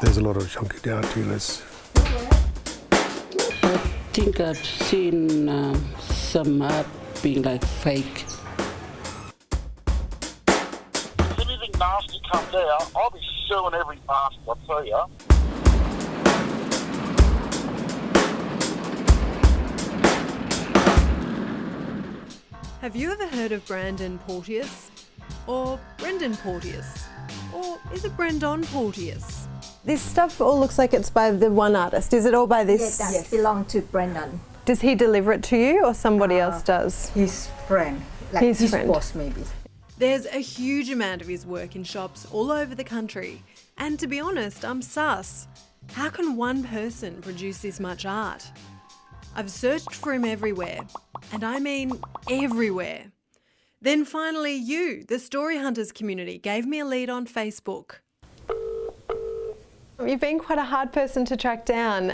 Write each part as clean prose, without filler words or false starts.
There's a lot of chunky art dealers. I think I've seen some art being like fake. If anything nasty comes out, I'll be suing every bastard, I tell ya. Have you ever heard of Brandon Porteous? Or Brendan Porteous? Or is it Brendan Porteous? This stuff all looks like it's by the one artist. Is it all by this? Yeah, that belongs to Brendan. Does he deliver it to you or somebody else does? His friend, like His friend. boss maybe. There's a huge amount of his work in shops all over the country. And to be honest, I'm sus. How can one person produce this much art? I've searched for him everywhere. And I mean everywhere. Then finally you, the Story Hunters community, gave me a lead on Facebook. You've been quite a hard person to track down,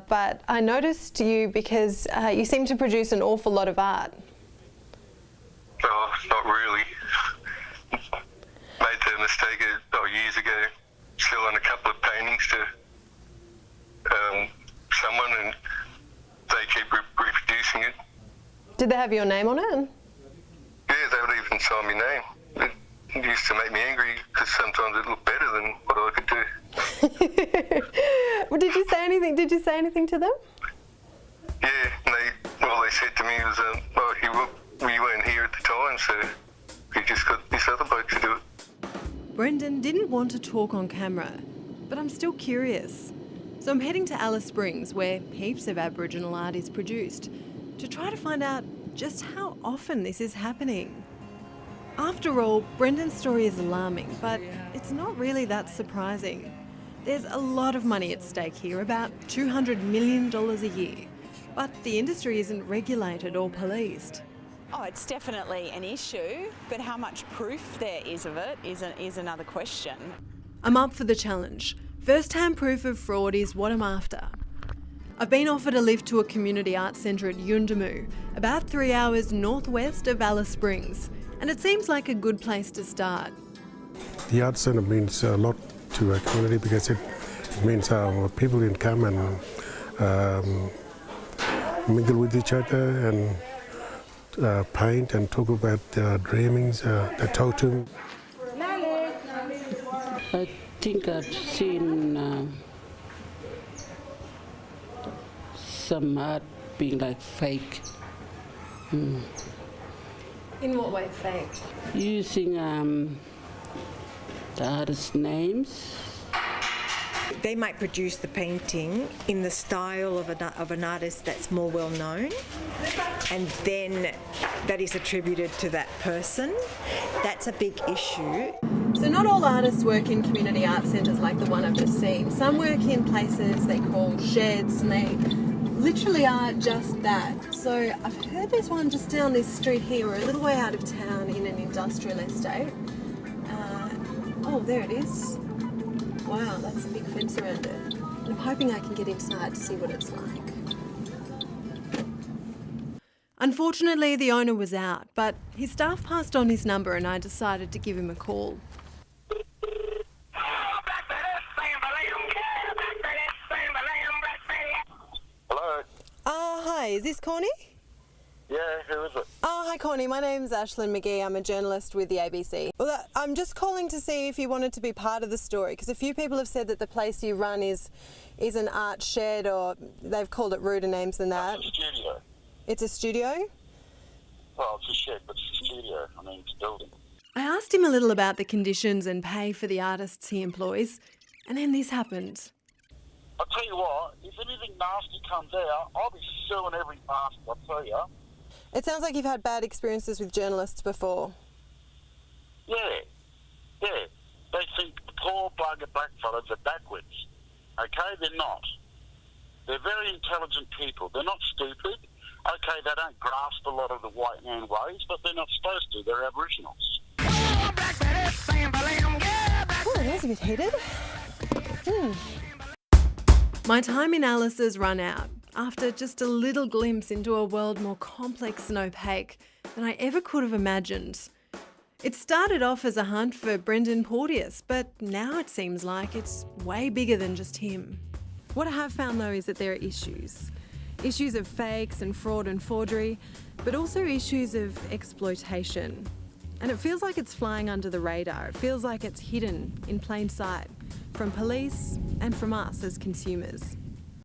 but I noticed you because you seem to produce an awful lot of art. Oh, not really. Made the mistake years ago, selling a couple of paintings to someone, and they keep reproducing it. Did they have your name on it? Yeah, they would even sign my name. It used to make me angry because sometimes it looked better than what I could do. Well, did you say anything? Did you say anything to them? Yeah, and all they said to me was, we weren't here at the time, so you just got this other bloke to do it. Brendan didn't want to talk on camera, but I'm still curious. So I'm heading to Alice Springs, where heaps of Aboriginal art is produced, to try to find out just how often this is happening. After all, Brendan's story is alarming, but it's not really that surprising. There's a lot of money at stake here, about $200 million a year. But the industry isn't regulated or policed. Oh, it's definitely an issue, but how much proof there is of it is another question. I'm up for the challenge. First-hand proof of fraud is what I'm after. I've been offered a lift to a community arts centre at Yuendumu, about 3 hours northwest of Alice Springs, and it seems like a good place to start. The art centre means a lot to a community because it means people can come and mingle with each other and paint and talk about their dreamings, their totem. I think I've seen some art being like fake. In what way fake? Using the artist's names. They might produce the painting in the style of an artist that's more well known, and then that is attributed to that person. That's a big issue. So not all artists work in community art centres like the one I've just seen. Some work in places they call sheds, and they literally are just that. So I've heard there's one just down this street here, or a little way out of town in an industrial estate. Oh, there it is. Wow, that's a big fence around it. And I'm hoping I can get inside to see what it's like. Unfortunately, the owner was out, but his staff passed on his number and I decided to give him a call. Hello? Hi, is this Corny? Yeah, who is it? Oh, hi Corny, my name's Ashlyn McGee. I'm a journalist with the ABC. Well, I'm just calling to see if you wanted to be part of the story, because a few people have said that the place you run is an art shed, or they've called it ruder names than that. It's a studio. It's a studio? Well, it's a shed, but it's a studio. I mean, it's a building. I asked him a little about the conditions and pay for the artists he employs, and then this happened. I'll tell you what, if anything nasty comes out, I'll be suing every bastard, I tell you. It sounds like you've had bad experiences with journalists before. Yeah. They think the poor bugger blackfellas are backwards. Okay, they're not. They're very intelligent people. They're not stupid. Okay, they don't grasp a lot of the white man ways, but they're not supposed to. They're Aboriginals. Oh, that was a bit heated. My time in Alice has run out, after just a little glimpse into a world more complex and opaque than I ever could have imagined. It started off as a hunt for Brendan Porteous, but now it seems like it's way bigger than just him. What I have found though is that there are issues. Issues of fakes and fraud and forgery, but also issues of exploitation. And it feels like it's flying under the radar. It feels like it's hidden in plain sight from police and from us as consumers.